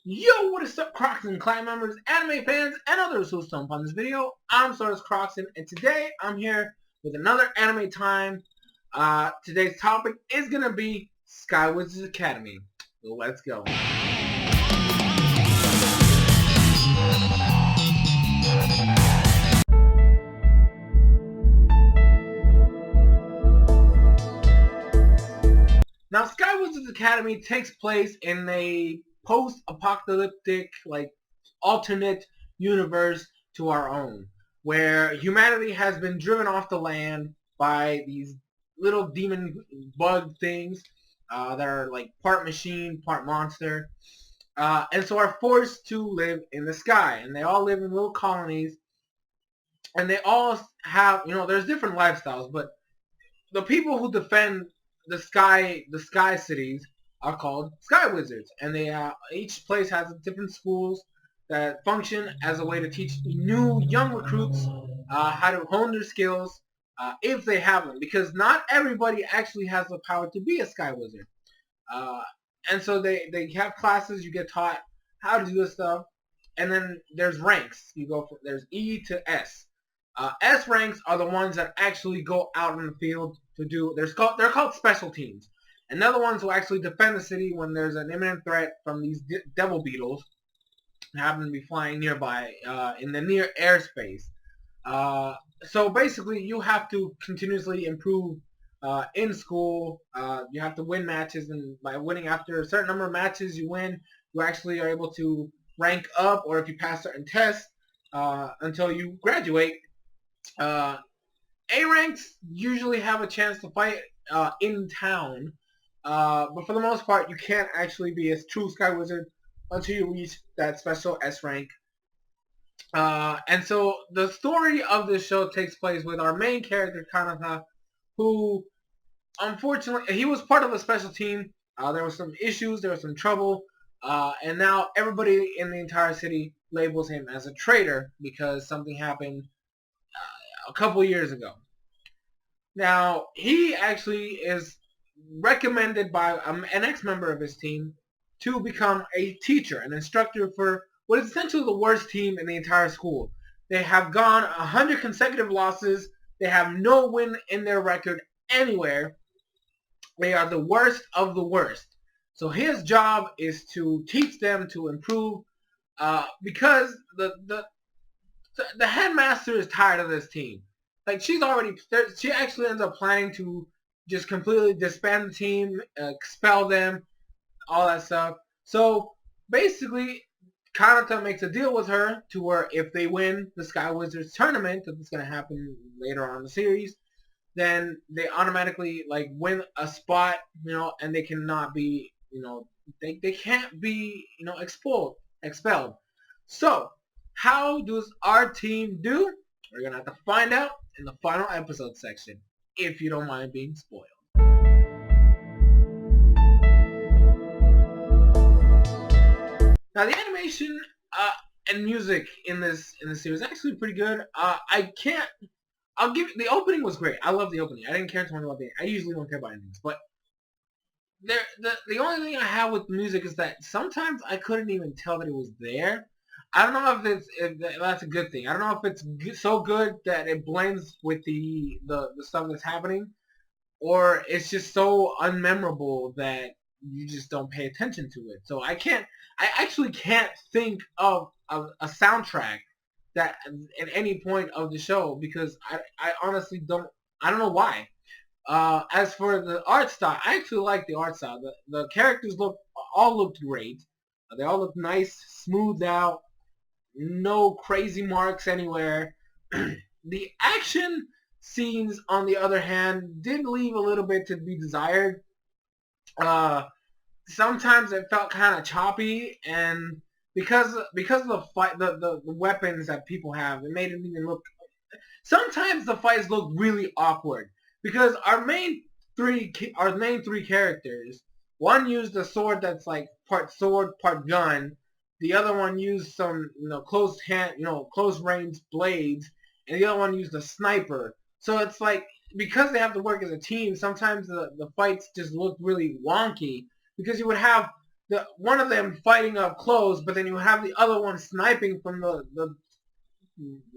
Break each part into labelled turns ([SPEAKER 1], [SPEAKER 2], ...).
[SPEAKER 1] Yo, what is up, Crocs and clan members, anime fans, and others who stump on this video? I'm SoresanCrockxen, and today I'm here with another anime time. Today's topic is gonna be Sky Wizards Academy. Let's go. Now, Sky Wizards Academy takes place in a post-apocalyptic, alternate universe to our own, where humanity has been driven off the land by these little demon bug things that are like part machine, part monster, and so are forced to live in the sky. And they all live in little colonies, and they all have, there's different lifestyles, but the people who defend the sky cities are called Sky Wizards, and they each place has different schools that function as a way to teach new young recruits how to hone their skills if they have them, because not everybody actually has the power to be a Sky Wizard. And so they have classes, you get taught how to do this stuff, and then there's ranks. There's E to S. S ranks are the ones that actually go out in the field to do. They're called special teams, and they're the ones who actually defend the city when there's an imminent threat from these devil beetles that happen to be flying nearby in the near airspace. So basically, you have to continuously improve in school. You have to win matches, and by winning after a certain number of matches you win, you actually are able to rank up, or if you pass certain tests until you graduate. A ranks usually have a chance to fight in town, but for the most part, you can't actually be a true Sky Wizard until you reach that special S rank. And so the story of this show takes place with our main character, Kanata, who, unfortunately, he was part of a special team. There were some issues, there was some trouble, and now everybody in the entire city labels him as a traitor because something happened a couple years ago. Now, he actually is recommended by an ex-member of his team to become a teacher, an instructor for what is essentially the worst team in the entire school. They have gone 100 consecutive losses. They have no win in their record anywhere. They are the worst of the worst. So his job is to teach them to improve because the headmaster is tired of this team. Like, she actually ends up planning to just completely disband the team, expel them, all that stuff. So basically, Kanata makes a deal with her to where if they win the Sky Wizards tournament, that's going to happen later on in the series, then they automatically win a spot, and they cannot be, they can't be, expelled. So how does our team do? We're going to have to find out in the final episode section, if you don't mind being spoiled. Now, the animation and music in this series is actually pretty good. I'll give the opening was great. I love the opening. I didn't care too much about the. I usually don't care about endings, but the only thing I have with the music is that sometimes I couldn't even tell that it was there. I don't know if that's a good thing. I don't know if it's so good that it blends with the stuff that's happening, or it's just so unmemorable that you just don't pay attention to it. So I actually can't think of a soundtrack that at any point of the show, because I honestly don't. I don't know why. As for the art style, I actually like the art style. The characters all looked great. They all looked nice, smoothed out. No crazy marks anywhere. The action scenes, on the other hand, did leave a little bit to be desired. Sometimes it felt kind of choppy, and because of the fight, the weapons that people have, it made it even look. Sometimes the fights look really awkward because our main three characters. One used a sword that's like part sword, part gun. The other one used some, close range blades, and the other one used a sniper. So it's like, because they have to work as a team, sometimes the fights just look really wonky, because you would have one of them fighting up close, but then you have the other one sniping from the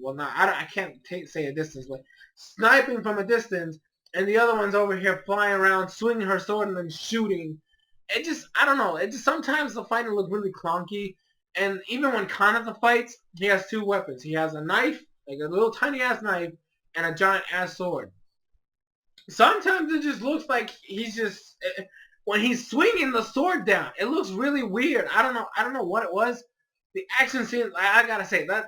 [SPEAKER 1] well, not I can't say a distance, but sniping from a distance, and the other one's over here flying around, swinging her sword and then shooting. It just, I don't know. It just sometimes the fighting look really clunky, and even when Kanata fights, he has two weapons. He has a knife, like a little tiny ass knife, and a giant ass sword. Sometimes it just looks like he's just when he's swinging the sword down, it looks really weird. I don't know. I don't know what it was. The action scene, I gotta say that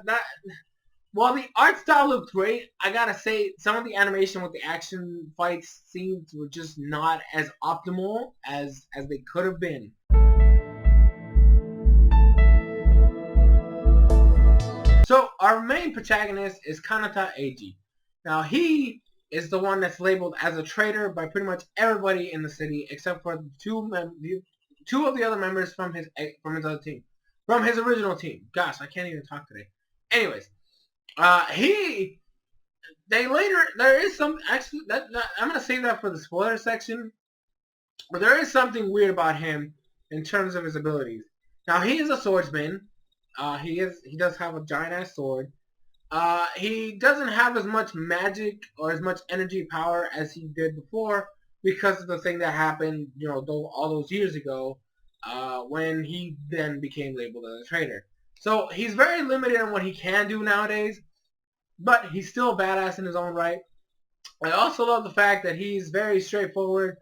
[SPEAKER 1] while the art style looked great, I gotta say some of the animation with the action fights scenes were just not as optimal as they could have been. So our main protagonist is Kanata Eiji. Now he is the one that's labeled as a traitor by pretty much everybody in the city except for two of the other members from his other team, from his original team. Gosh, I can't even talk today. Anyways, there is some, actually, I'm going to save that for the spoiler section, but there is something weird about him in terms of his abilities. Now, he is a swordsman. He does have a giant ass sword. He doesn't have as much magic or as much energy power as he did before because of the thing that happened, all those years ago, when he then became labeled as a traitor. So he's very limited on what he can do nowadays, but he's still a badass in his own right. I also love the fact that he's very straightforward,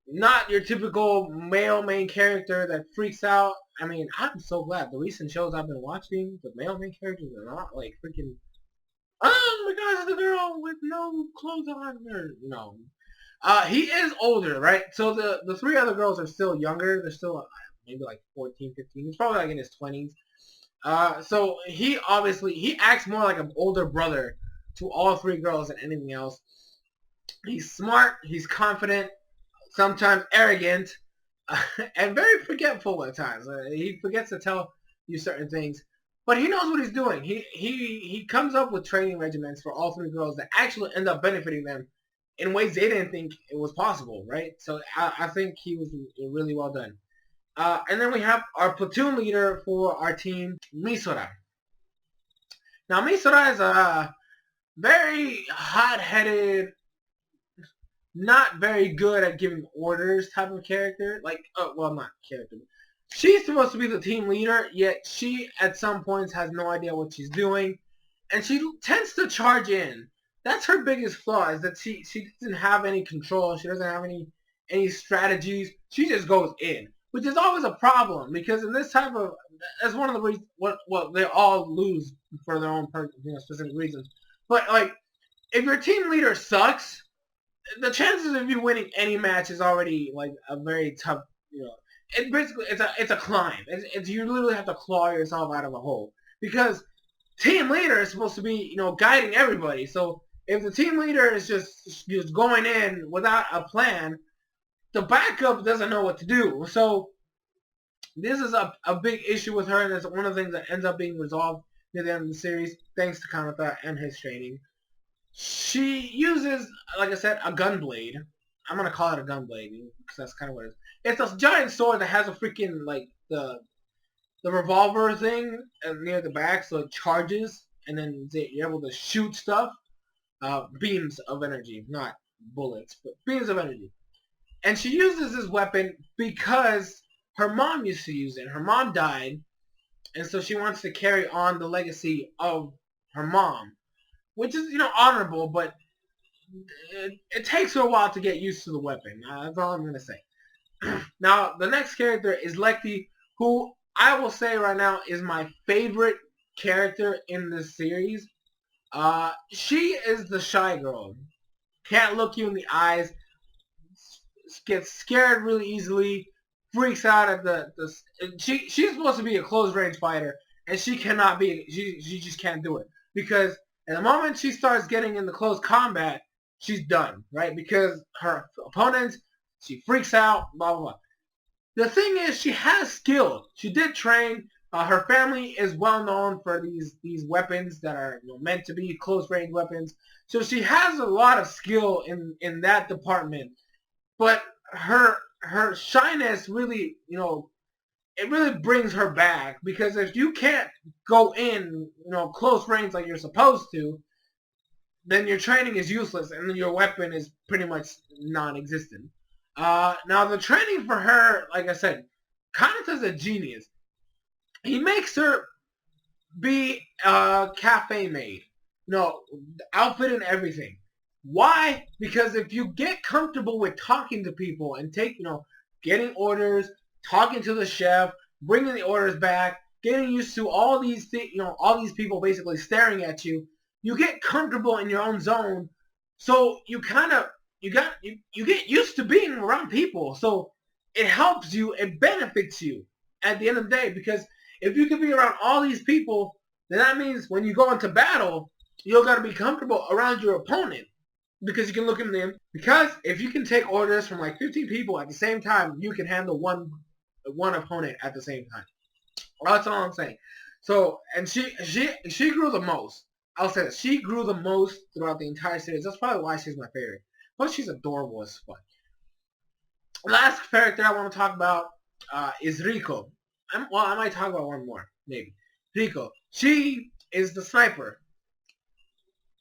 [SPEAKER 1] not your typical male main character that freaks out. I mean, I'm so glad the recent shows I've been watching, the male main characters are not like freaking, oh my gosh, the girl with no clothes on her. No. He is older, right? So the three other girls are still younger. They're still maybe like 14, 15. He's probably like in his 20s. So he acts more like an older brother to all three girls than anything else. He's smart, he's confident, sometimes arrogant, and very forgetful at times. He forgets to tell you certain things, but he knows what he's doing. He comes up with training regimens for all three girls that actually end up benefiting them in ways they didn't think it was possible, right? So I think he was really well done. And then we have our platoon leader for our team, Misora. Now, Misora is a very hot-headed, not very good at giving orders type of character. Not character. She's supposed to be the team leader, yet she, at some points, has no idea what she's doing. And she tends to charge in. That's her biggest flaw, is that she doesn't have any control. She doesn't have any strategies. She just goes in, which is always a problem, because in this type of, that's one of the reasons, they all lose for their own specific reasons. But, if your team leader sucks, the chances of you winning any match is already, a very tough, it's a climb. You literally have to claw yourself out of a hole. Because team leader is supposed to be, guiding everybody. So if the team leader is just going in without a plan, the backup doesn't know what to do. So this is a big issue with her, and it's one of the things that ends up being resolved near the end of the series, thanks to Kanata and his training. She uses, like I said, a gunblade. I'm going to call it a gunblade, because that's kind of what it is. It's a giant sword that has a freaking, the revolver thing near the back, so it charges, and then you're able to shoot stuff. Beams of energy, not bullets, but beams of energy. And she uses this weapon because her mom used to use it. Her mom died, and so she wants to carry on the legacy of her mom, which is, honorable, but it takes her a while to get used to the weapon. That's all I'm going to say. Now, the next character is Lekti, who I will say right now is my favorite character in this series. She is the shy girl. Can't look you in the eyes. Gets scared really easily. Freaks out at she's supposed to be a close range fighter, and she cannot be. She just can't do it, because at the moment she starts getting into close combat, she's done, right? Because her opponents, she freaks out, blah blah blah. The thing is, she has skill. She did train. Her family is well known for these weapons that are meant to be close range weapons. So she has a lot of skill in that department. But her shyness really, it really brings her back, because if you can't go in, close range like you're supposed to, then your training is useless and then your weapon is pretty much non-existent. Now the training for her, like I said, Kanata's a genius. He makes her be a cafe maid. Outfit and everything. Why? Because if you get comfortable with talking to people and getting orders, talking to the chef, bringing the orders back, getting used to all these people basically staring at you, you get comfortable in your own zone. So you get used to being around people. So it helps you, it benefits you at the end of the day, because if you can be around all these people, then that means when you go into battle, you got to be comfortable around your opponent, because you can look at them. Because if you can take orders from like 15 people at the same time, you can handle one opponent at the same time. That's all I'm saying. So, and she grew the most. I'll say that she grew the most throughout the entire series. That's probably why she's my favorite. Plus, she's adorable as fuck. The last character I want to talk about is Rico. I might talk about one more, maybe. Rico. She is the sniper.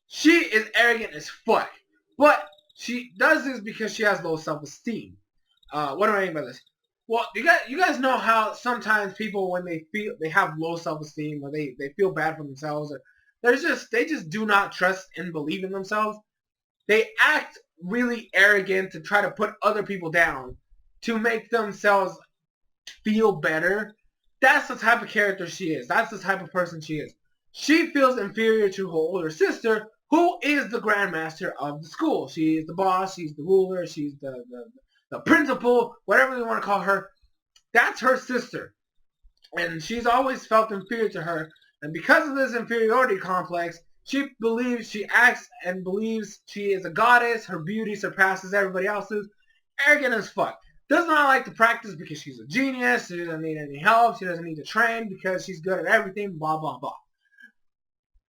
[SPEAKER 1] She is arrogant as fuck. But she does this because she has low self-esteem. What do I mean by this? Well, you guys know how sometimes people, when they have low self-esteem, or they feel bad for themselves, or they just do not trust and believe in themselves. They act really arrogant to try to put other people down to make themselves feel better. That's the type of character she is. That's the type of person she is. She feels inferior to her older sister, who is the grandmaster of the school. She is the boss. She's the ruler. She's the principal, whatever you want to call her. That's her sister. And she's always felt inferior to her. And because of this inferiority complex, she acts and believes she is a goddess. Her beauty surpasses everybody else's. Arrogant as fuck. Does not like to practice because she's a genius. She doesn't need any help. She doesn't need to train because she's good at everything. Blah, blah, blah.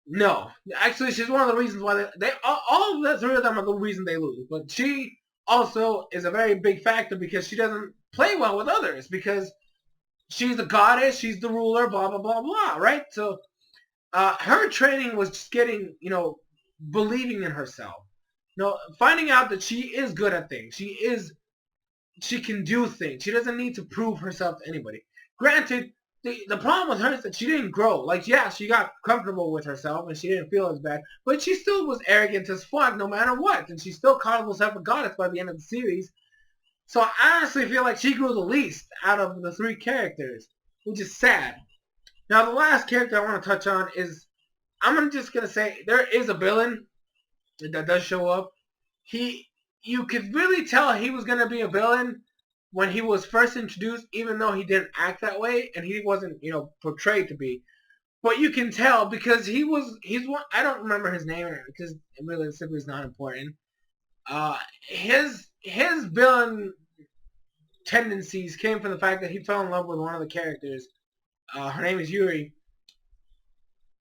[SPEAKER 1] No. Actually, she's one of the reasons why all of the three of them are the reason they lose. But she also is a very big factor because she doesn't play well with others, because she's a goddess, she's the ruler, blah, blah, blah, blah, right? So her training was just getting, believing in herself. Finding out that she is good at things. She can do things. She doesn't need to prove herself to anybody. Granted, the problem with her is that she didn't grow. Like, yeah, she got comfortable with herself and she didn't feel as bad, but she still was arrogant as fuck no matter what, and she still called herself a goddess by the end of the series. So I honestly feel like she grew the least out of the three characters, which is sad. Now, the last character I want to touch on is, I'm just going to say, there is a villain that does show up. You could really tell he was going to be a villain when he was first introduced, even though he didn't act that way, and he wasn't, portrayed to be. But you can tell because he's one, I don't remember his name because it really simply is not important. His villain tendencies came from the fact that he fell in love with one of the characters. Her name is Yuri.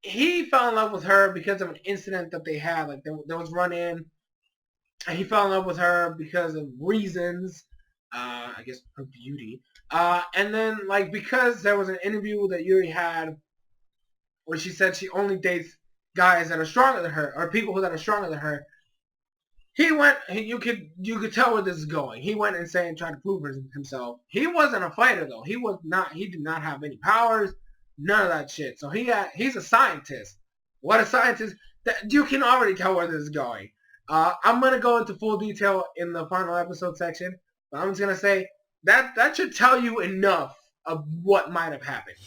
[SPEAKER 1] He fell in love with her because of an incident that they had. Like, there was run-in, and he fell in love with her because of reasons. I guess her beauty. And then, like, because there was an interview that Yuri had where she said she only dates guys that are stronger than her, or people that are stronger than her, he went, you could tell where this is going. He went insane and tried to prove himself. He wasn't a fighter, though. He did not have any powers, none of that shit. So he's a scientist. What a scientist. You can already tell where this is going. I'm going to go into full detail in the final episode section, but I'm just going to say that should tell you enough of what might have happened.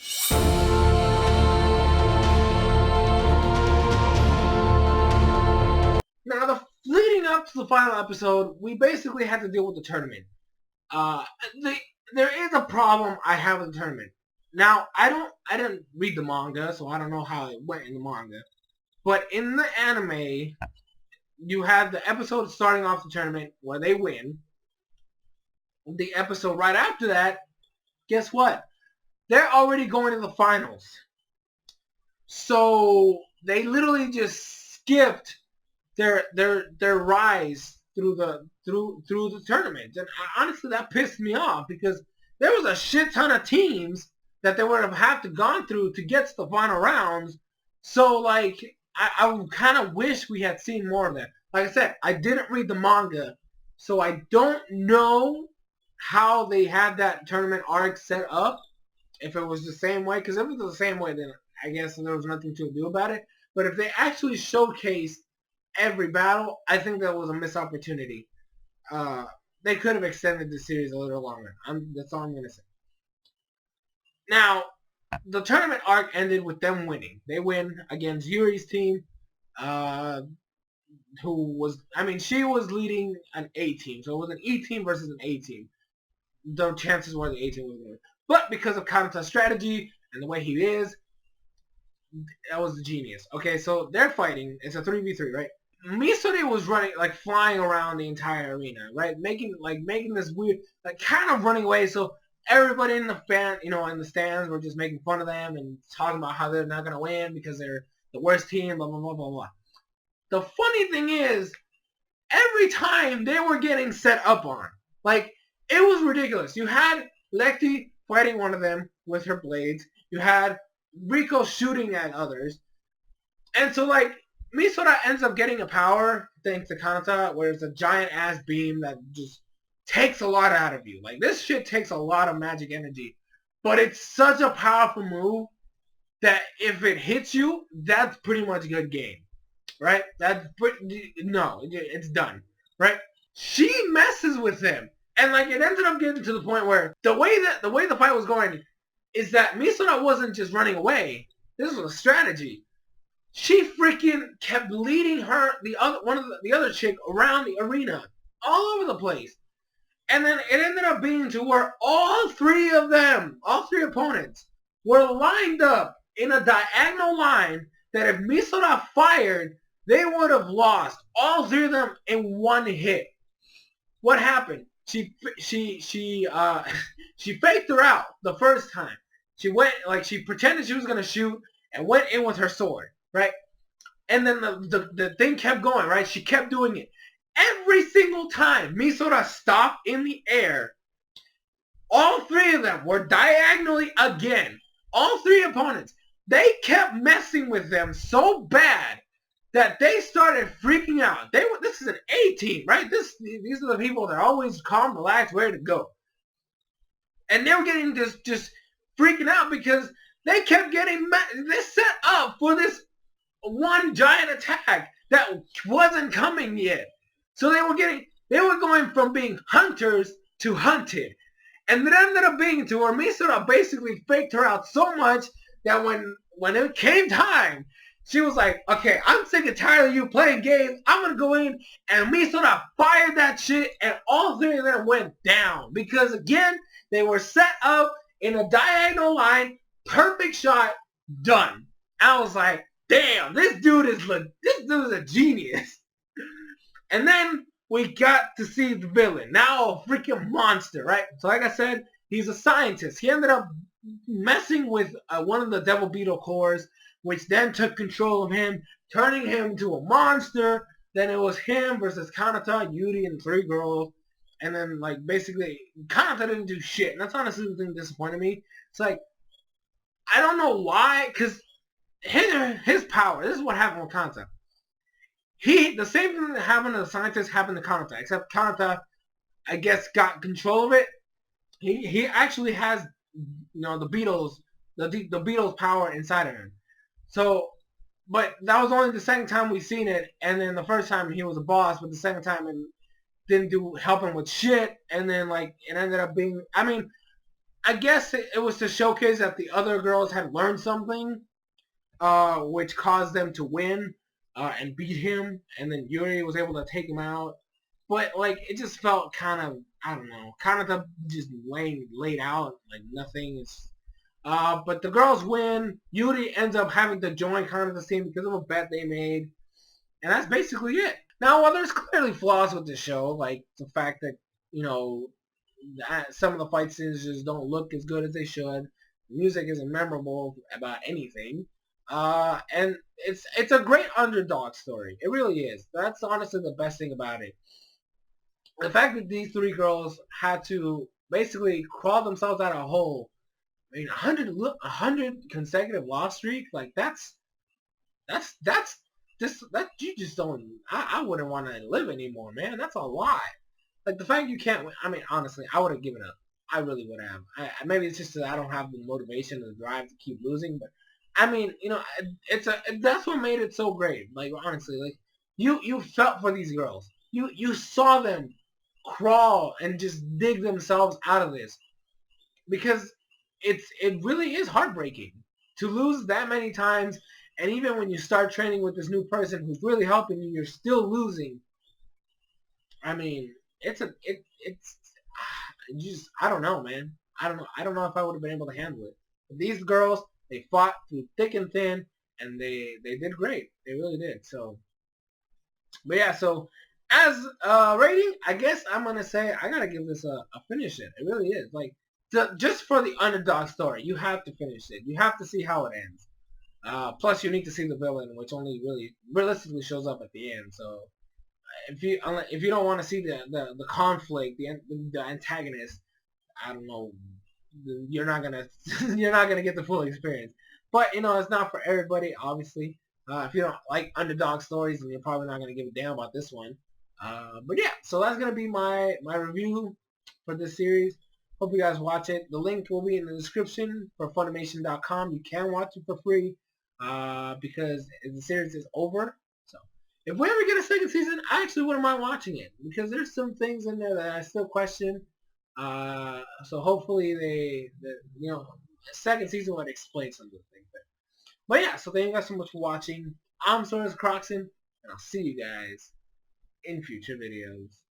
[SPEAKER 1] Now, leading up to the final episode, we basically had to deal with the tournament. There is a problem I have with the tournament. Now, I didn't read the manga, so I don't know how it went in the manga. But in the anime, you have the episode starting off the tournament where they win. The episode right after that, guess what? They're already going to the finals. So they literally just skipped their rise through the tournament. And honestly, that pissed me off because there was a shit ton of teams that they would have to gone through to get to the final rounds. So like I kind of wish we had seen more of that. Like I said, I didn't read the manga, so I don't know how they had that tournament arc set up. If it was the same way, because if it was the same way, then I guess there was nothing to do about it. But if they actually showcased every battle, I think that was a missed opportunity. They could have extended the series a little longer. That's all I'm going to say. Now, the tournament arc ended with them winning. They win against Yuri's team, who was, I mean, she was leading an A team. So it was an E team versus an A team. The chances were the A team was going to win. But because of Kanata's strategy and the way he is, that was the genius. Okay, so they're fighting. It's a 3v3, right? Misore was running, like flying around the entire arena, right? Making this weird, like kind of running away. So everybody in the in the stands were just making fun of them and talking about how they're not gonna win because they're the worst team, blah blah blah blah blah. The funny thing is, every time they were getting set up on, like it was ridiculous. You had Lecty fighting one of them with her blades. You had Rico shooting at others, and so like. Misora ends up getting a power, thanks to Kanata, where it's a giant-ass beam that just takes a lot out of you. Like, this shit takes a lot of magic energy. But it's such a powerful move that if it hits you, that's pretty much a good game. Right? It's done. Right? She messes with him. And, like, it ended up getting to the point where the way the fight was going is that Misora wasn't just running away. This was a strategy. She freaking kept leading the other chick around the arena, all over the place. And then it ended up being to where all three opponents, were lined up in a diagonal line that if Misora fired, they would have lost. All three of them in one hit. What happened? She faked her out the first time. She pretended she was gonna shoot and went in with her sword. Right? And then the thing kept going, right? She kept doing it. Every single time Misora stopped in the air, all three of them were diagonally again. All three opponents. They kept messing with them so bad that they started freaking out. This is an A team, right? These are the people that are always calm, relaxed, ready to go. And they were getting just freaking out because they kept getting set up for this one giant attack that wasn't coming yet. So they were going from being hunters to hunted. And it ended up being to where Misora basically faked her out so much that when it came time, she was like, okay, I'm sick and tired of you playing games. I'm going to go in, and Misora fired that shit, and all three of them went down. Because again, they were set up in a diagonal line, perfect shot, done. I was like, damn, this dude is a genius. And then we got to see the villain. Now a freaking monster, right? So like I said, he's a scientist. He ended up messing with one of the Devil Beetle cores, which then took control of him, turning him into a monster. Then it was him versus Kanata, Yuri, and three girls. And then, like, basically, Kanata didn't do shit. And that's honestly the thing that disappointed me. It's like, I don't know why, because his power, this is what happened with Kanata. The same thing that happened to the scientist happened to Kanata, except Kanata, I guess, got control of it. He actually has, the Beetle's power inside of him. So, but that was only the second time we've seen it, and then the first time he was a boss, but the second time it didn't help him with shit, and then, like, it ended up being, I mean, I guess it was to showcase that the other girls had learned something, which caused them to win and beat him, and then Yuri was able to take him out. But, like, it just felt kind of, I don't know, kind of just laid out, like nothing is... but the girls win. Yuri ends up having to join Kanata's team because of a bet they made. And that's basically it. Now, while there's clearly flaws with the show, like the fact that, some of the fight scenes just don't look as good as they should. The music isn't memorable about anything. And it's a great underdog story. It really is. That's honestly the best thing about it. The fact that these three girls had to basically crawled themselves out of a hole. I mean, 100 consecutive loss streak, like that's just that you just don't. I wouldn't want to live anymore, man. That's a lot. Like the fact you can't win. I mean, honestly, I would have given up. I really would have. Maybe it's just that I don't have the motivation or the drive to keep losing. But I mean, that's what made it so great. Like honestly, like you felt for these girls. You saw them crawl and just dig themselves out of this because it really is heartbreaking to lose that many times. And even when you start training with this new person who's really helping you, you're still losing. I mean, it's just I don't know, man. I don't know if I would have been able to handle it. But these girls, they fought through thick and thin, and they did great. They really did. So, but yeah. So as rating, I guess I'm gonna say I gotta give this a finish it. It really is like just for the underdog story. You have to finish it. You have to see how it ends. Plus, you need to see the villain, which only really realistically shows up at the end. So if you don't want to see the conflict, the antagonist, I don't know, you're not gonna you're not gonna get the full experience. But it's not for everybody, obviously. If you don't like underdog stories, then you're probably not gonna give a damn about this one. But yeah, so that's gonna be my review for this series. Hope you guys watch it. The link will be in the description for Funimation.com. You can watch it for free because the series is over. So if we ever get a second season, I actually wouldn't mind watching it because there's some things in there that I still question. So hopefully second season would explain some of the things there. But yeah, so thank you guys so much for watching. I'm SoresanCrockxen, and I'll see you guys in future videos.